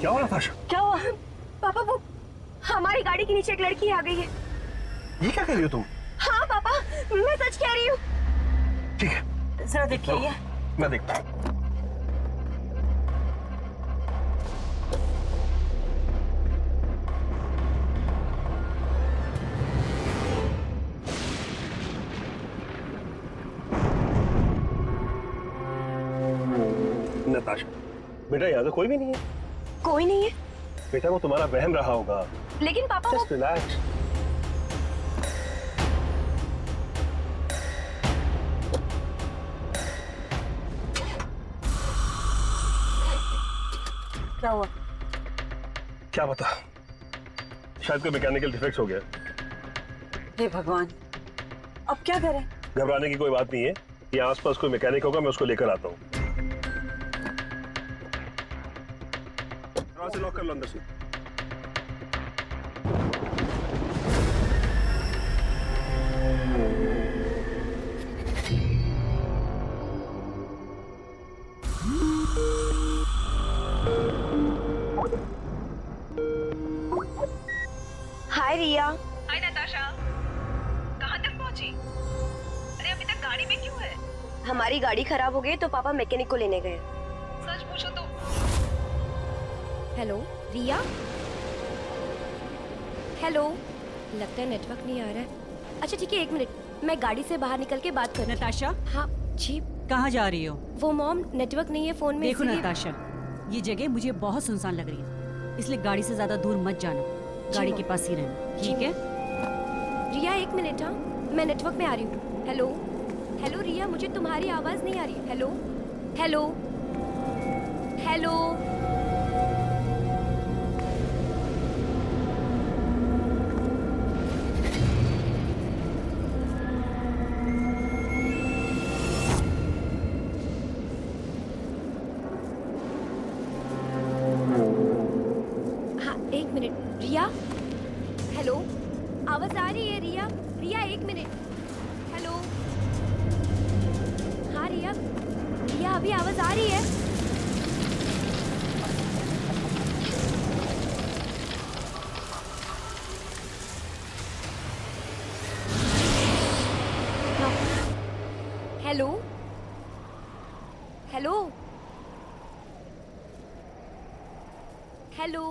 क्या हो नताशा? क्या हुआ? पापा वो हमारी गाड़ी के नीचे एक लड़की आ गई है। ये क्या कह रही हो तुम? हाँ पापा, मैं सच कह रही हूँ। ठीक है, जरा देखिए ये। मैं देखता हूँ। नताशा, बेटा यहाँ तो कोई भी नहीं है। कोई नहीं है? बेटा वो तुम्हारा वहम रहा होगा। लेकिन पापा वो जस्ट रिलैक्स। क्या हुआ? क्या पता, शायद कोई मैकेनिकल डिफेक्ट हो गया। हे भगवान, अब क्या करें? घबराने की कोई बात नहीं है। यहाँ आसपास कोई मैकेनिक होगा, मैं उसको लेकर आता हूँ। दरवाजा लॉक कर लो अंदर से। हाय रिया। हाय नताशा, कहाँ तक पहुँची? अरे अभी तक गाड़ी में क्यों है? हमारी गाड़ी खराब हो गई तो पापा मैकेनिक को लेने गए। सच पूछो तो। हेलो रिया। हेलो, लगता है नेटवर्क नहीं आ रहा है। अच्छा ठीक है, 1 मिनट, मैं गाड़ी से बाहर निकल के बात करूँ। नताशा, हाँ जी। कहाँ जा रही हो? वो मॉम, नेटवर्क नहीं है फोन में। देखो इसीलिए- नताशा, ये जगह मुझे बहुत सुनसान लग रही है, इसलिए गाड़ी से ज्यादा दूर मत जाना, गाड़ी के पास ही रहना, ठीक है? रिया 1 मिनट, हाँ मैं नेटवर्क में आ रही हूँ। हेलो हेलो रिया, मुझे तुम्हारी आवाज नहीं आ रही। Hello hello hello. हाँ 1 मिनट रिया। हेलो, आवाज आ रही है रिया? रिया 1 मिनट। हेलो, हाँ रिया, रिया अभी आवाज आ रही है? हाँ। Hello hello hello.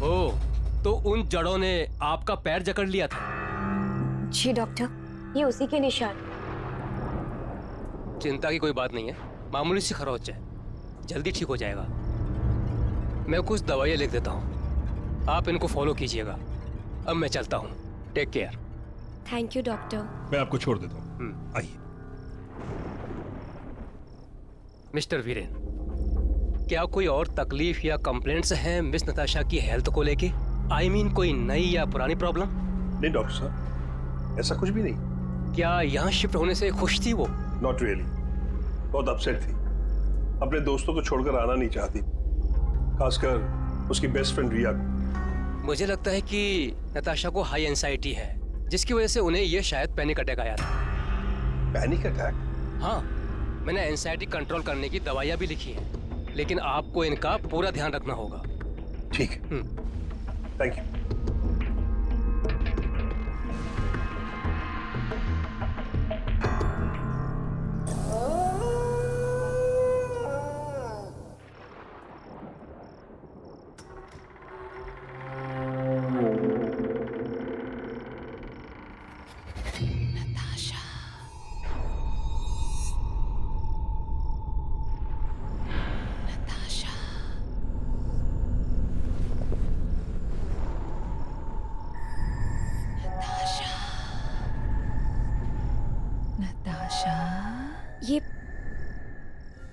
ओह, तो उन जड़ों ने आपका पैर जकड़ लिया था। जी डॉक्टर, ये उसी के निशान। चिंता की कोई बात नहीं है, मामूली सी खरोच है, जल्दी ठीक हो जाएगा। मैं कुछ दवाइयाँ लिख देता हूँ, आप इनको फॉलो कीजिएगा। अब मैं चलता हूँ, take care. Thank you doctor. मैं आपको छोड़ देता हूँ, आइए। मिस्टर वीरेन, क्या कोई और तकलीफ या कंप्लेंट्स हैं मिस नताशा की हेल्थ को लेके? आई मीन कोई नई या पुरानी प्रॉब्लम? नहीं डॉक्टर साहब, ऐसा कुछ भी नहीं। क्या यहाँ शिफ्ट होने से खुश थी वो? नॉट रियली, बहुत अपसेट थी। अपने दोस्तों को छोड़कर आना नहीं चाहती, खासकर उसकी बेस्ट फ्रेंड रिया को। मुझे लगता है कि नताशा को हाई एंजाइटी है, जिसकी वजह से उन्हें ये शायद पैनिक अटैक आया था। Panic attack? हाँ, मैंने एंजाइटी कंट्रोल करने की दवाइयाँ भी लिखी हैं, लेकिन आपको इनका पूरा ध्यान रखना होगा। ठीक है, थैंक यू।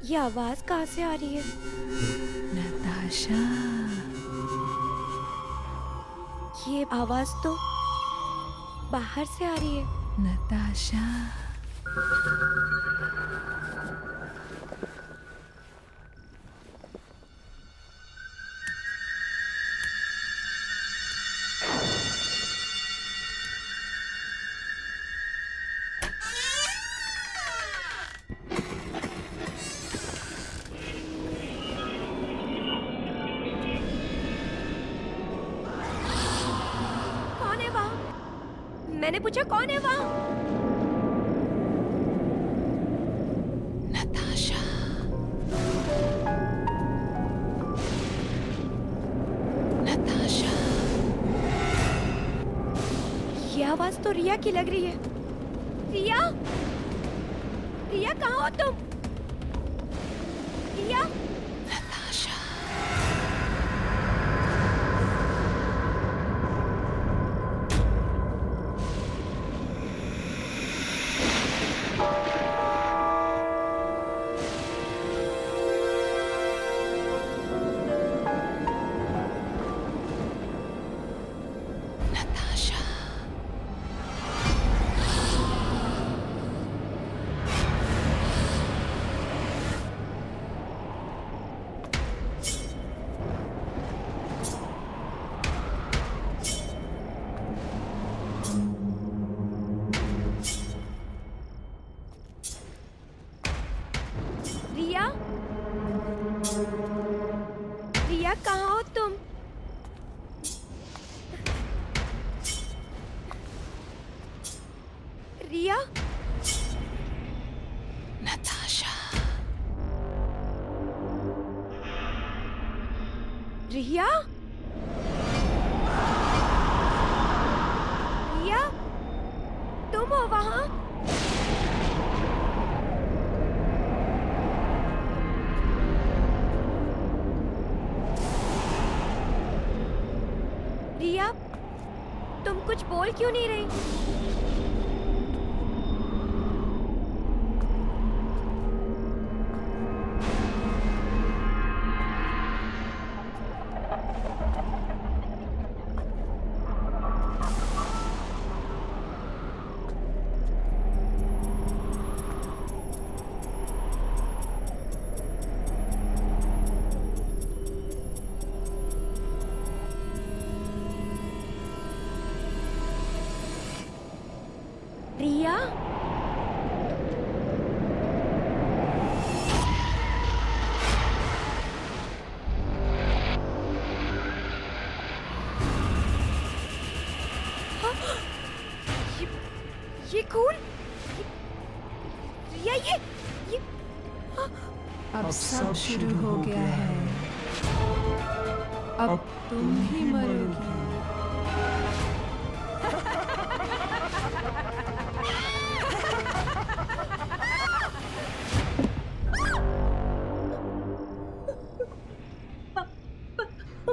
ये आवाज कहाँ से आ रही है? नताशा, ये आवाज तो बाहर से आ रही है। नताशा, कौन है वहाँ? मैंने पूछा कौन है वहाँ? नताशा। नताशा। ये आवाज तो रिया की लग रही है। रिया, रिया कहाँ हो तुम? रिया, नताशा। नताशा। रिया, रिया कहाँ हो तुम? रिया, नताशा। रिया, रिया, तुम हो वहाँ? रिया, तुम कुछ बोल क्यों नहीं रही? रिया, ये खून, रिया, ये अब सब शुरू हो गया है। अब तुम ही मरोगी।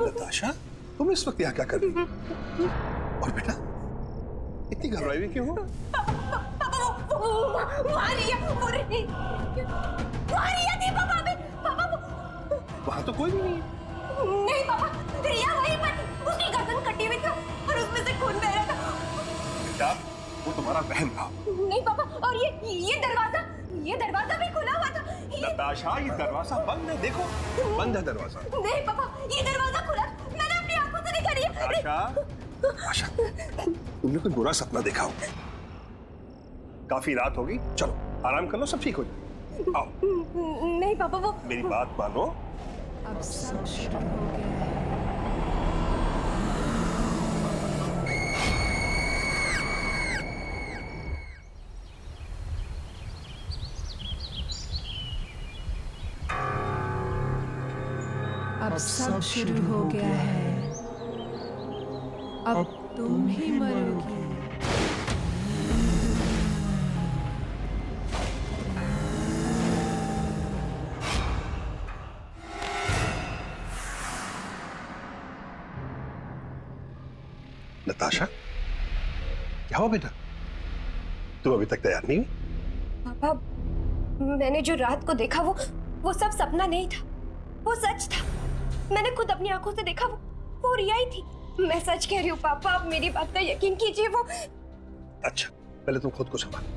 नताशा, तुम इस वक्त यहाँ क्या कर रही हो? और बेटा, इतनी घबराई हुई क्यों हो? वहाँ रिया, वहाँ रिया थी पापा अभी, पापा वहां तो कोई भी नहीं है। नहीं पापा, रिया वहीं पर, उसकी गर्दन कटी हुई थी और उसमें से खून बह रहा था। बेटा, वो तुम्हारा वहम था। नहीं पापा, और ये दरवाजा भी खुला हुआ था। नताशा, ये दरवाजा बंद है, देखो बंद है दरवाजा। नहीं पापा, ये दरवाजा खुला, मैंने अपनी आंखों से देखा। नताशा, नताशा, तुमने कोई बुरा सपना देखा होगा। काफी रात होगी, चलो आराम कर लो, सब ठीक हो जाए। आओ। नहीं पापा, वो मेरी बात मानो। अब सब शुरू हो गया है। अब सब शुरू हो गया है। अब तुम ही मरोगी। नताशा, क्या हुआ बेटा? तुम अभी तक तैयार नहीं हुई? पापा, मैंने जो रात को देखा वो सब सपना नहीं था, वो सच था। मैंने खुद अपनी आंखों से देखा, वो रिया ही थी। मैं सच कह रही हूँ पापा, आप मेरी बात पर यकीन कीजिए। वो अच्छा, पहले तुम खुद को संभालो।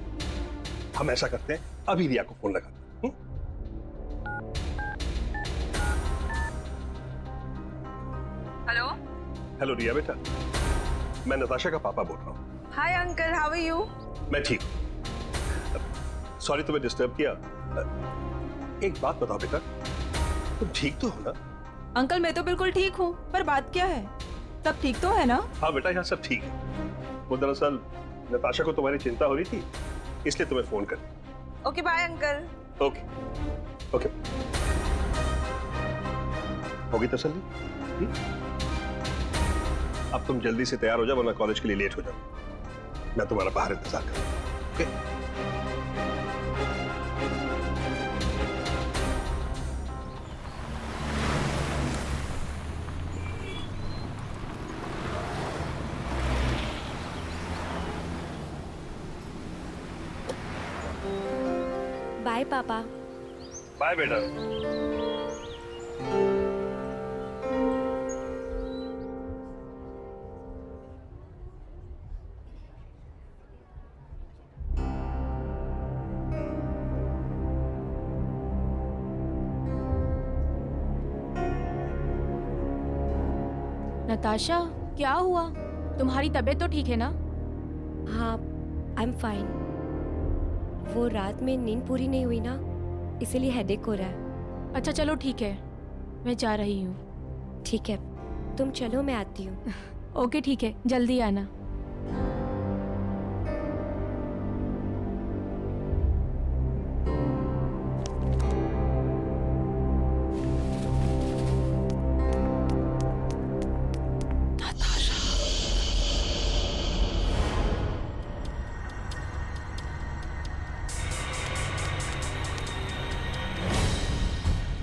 हम ऐसा करते हैं, अभी रिया को फोन लगाते हैं। हेलो हेलो रिया बेटा, मैं नताशा का पापा बोल रहा हूँ। Hi uncle, how are you? मैं ठीक हूँ। सॉरी तुम्हें डिस्टर्ब किया। एक बात बताओ बेटा, तुम ठीक तो हो ना? अंकल मैं तो बिल्कुल ठीक हूँ, पर बात क्या है? सब ठीक तो है ना? हाँ बेटा, यहाँ सब ठीक है। वो दरअसल नताशा को तुम्हारी चिंता हो रही थी, इसलिए तुम्हें फोन कर। Okay bye uncle. Okay okay, होगी तसल्ली? अब तुम जल्दी से तैयार हो जाओ, वरना कॉलेज के लिए लेट हो जाओ। मैं तुम्हारा बाहर इंतजार करूंगा। ओके? बाय पापा। बाय बेटा। नताशा क्या हुआ? तुम्हारी तबीयत तो ठीक है ना? हाँ, आई एम फाइन। वो रात में नींद पूरी नहीं हुई ना, इसीलिए हेडेक हो रहा है। अच्छा चलो ठीक है, मैं जा रही हूँ। ठीक है, तुम चलो, मैं आती हूँ। ओके ठीक है, जल्दी आना।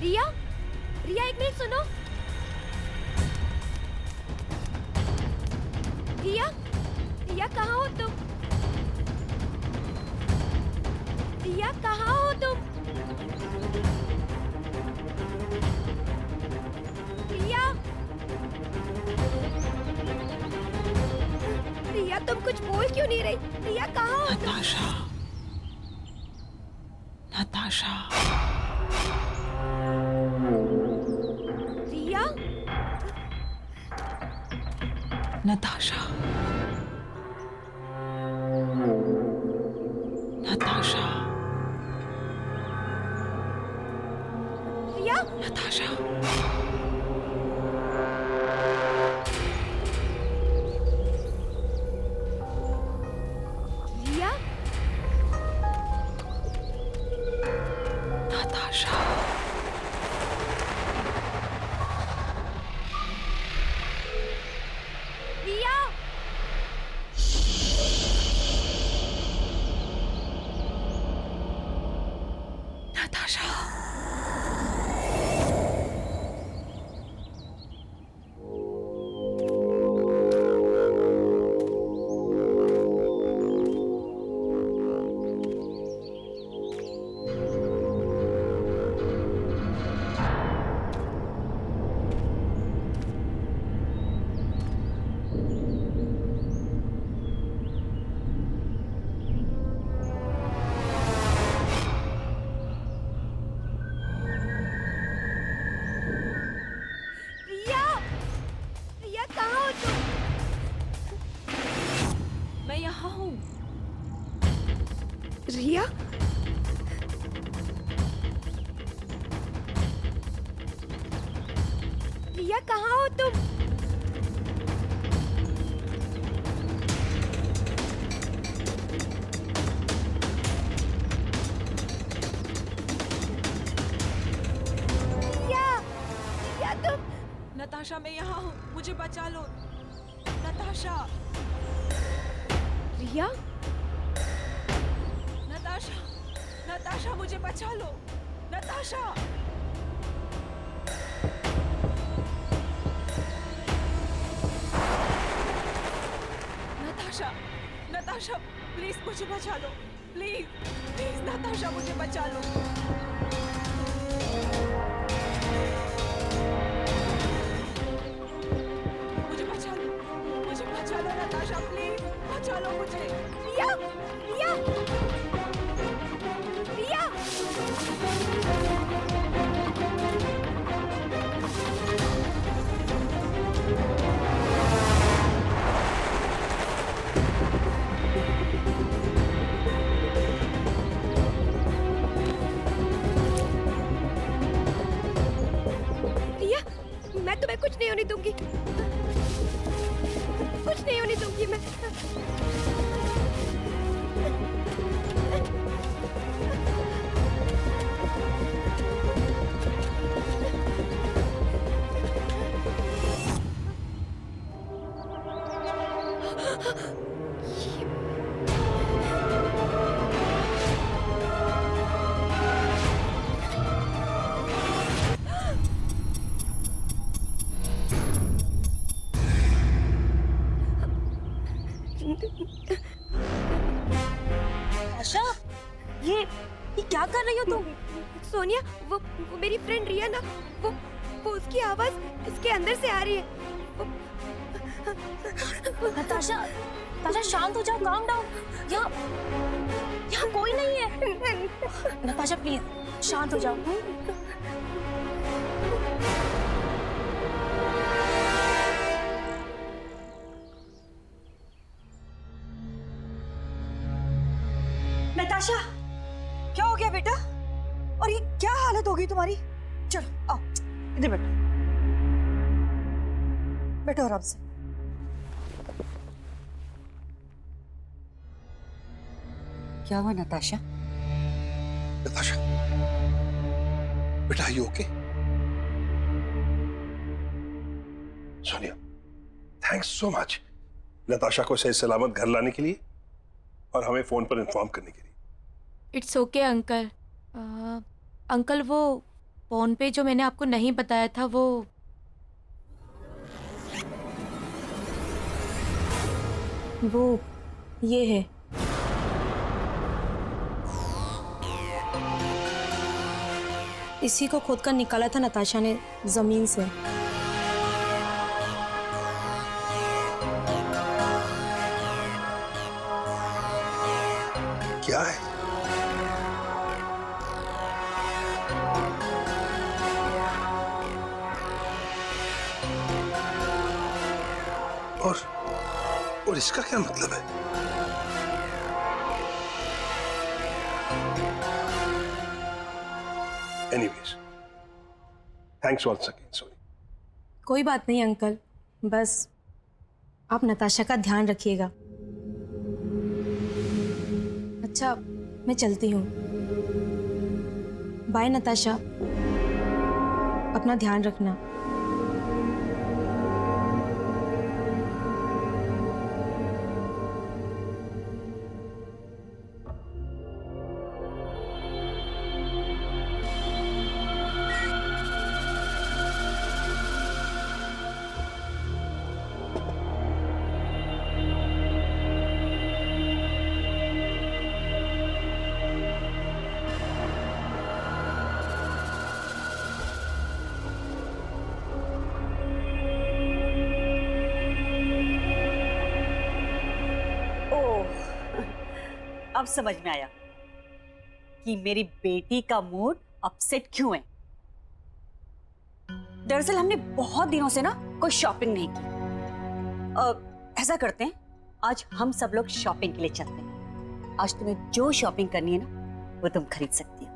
रिया, रिया एक मिनट सुनो। रिया, रिया कहाँ हो तुम? रिया कहाँ हो तुम? रिया, रिया तुम कुछ बोल क्यों नहीं रही? रिया कहाँ हो तुम? नताशा, नताशा। रिया, नताशा, नताशा, रिया, नताशा। रिया, नताशा। रिया, नताशा। रिया, रिया कहाँ हो तुम? मैं यहाँ हूँ। रिया, रिया कहाँ हो तुम? रिया, रिया तुम? नताशा मैं यहाँ हूँ, मुझे बचा लो। नताशा, रिया, नताशा, नताशा मुझे बचा लो। नताशा। नताशा, नताशा प्लीज मुझे बचा लो। प्लीज, प्लीज नताशा मुझे बचा लो। मुझे बचा लो नताशा, प्लीज बचा लो मुझे। रिया, रिया, मैं तुम्हें कुछ नहीं होने दूंगी, कुछ नहीं होने दूंगी मैं। आशा, ये क्या कर रही हो तुम? सोनिया, वो मेरी फ्रेंड रिया ना, वो उसकी आवाज इसके अंदर से आ रही है। नताशा, नताशा शांत हो जाओ, काम डाउन। यहाँ कोई नहीं है। नताशा प्लीज शांत हो जाओ। नताशा, क्या हो गया बेटा? और ये क्या हालत हो गई तुम्हारी? चलो आओ, इधर बैठो, बैठो आराम से। क्या हुआ नताशा? नताशा, बेटा you okay? Sonia, thanks so much Natasha को सही सलामत घर लाने के लिए और हमें फोन पर इन्फॉर्म करने के लिए। It's okay uncle. अंकल, वो फोन पे जो मैंने आपको नहीं बताया था वो ये है। इसी को खोद कर निकाला था नताशा ने जमीन से। क्या है? और इसका क्या मतलब है? Anyways, thanks once again Soni. कोई बात नहीं अंकल, बस आप नताशा का ध्यान रखिएगा। अच्छा, मैं चलती हूँ। बाय नताशा, अपना ध्यान रखना। अब समझ में आया कि मेरी बेटी का मूड अपसेट क्यों है। दरअसल हमने बहुत दिनों से ना कोई शॉपिंग नहीं की। ऐसा करते हैं, आज हम सब लोग शॉपिंग के लिए चलते हैं। आज तुम्हें जो शॉपिंग करनी है ना वो तुम खरीद सकती हो।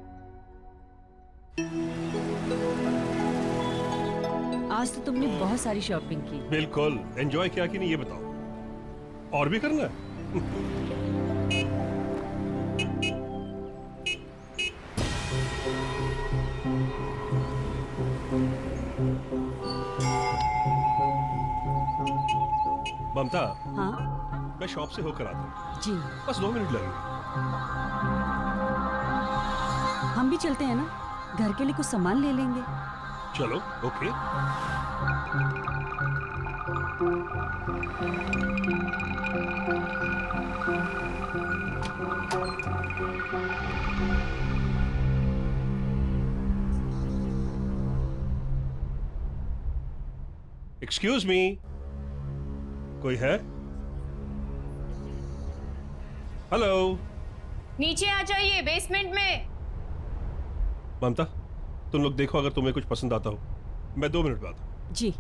आज तो तुमने बहुत सारी शॉपिंग की। बिल्कुल। एंजॉय किया कि नहीं ये बताओ, और भी करना है? ममता, हाँ मैं शॉप से होकर आता हूँ। जी, बस 2 मिनट लगेंगे। हम भी चलते हैं ना, घर के लिए कुछ सामान ले लेंगे। चलो, ओके। एक्सक्यूज मी, कोई है? हेलो। नीचे आ जाइए, बेसमेंट में। ममता, तुम लोग देखो, अगर तुम्हें कुछ पसंद आता हो। मैं 2 मिनट में आता हूं। जी।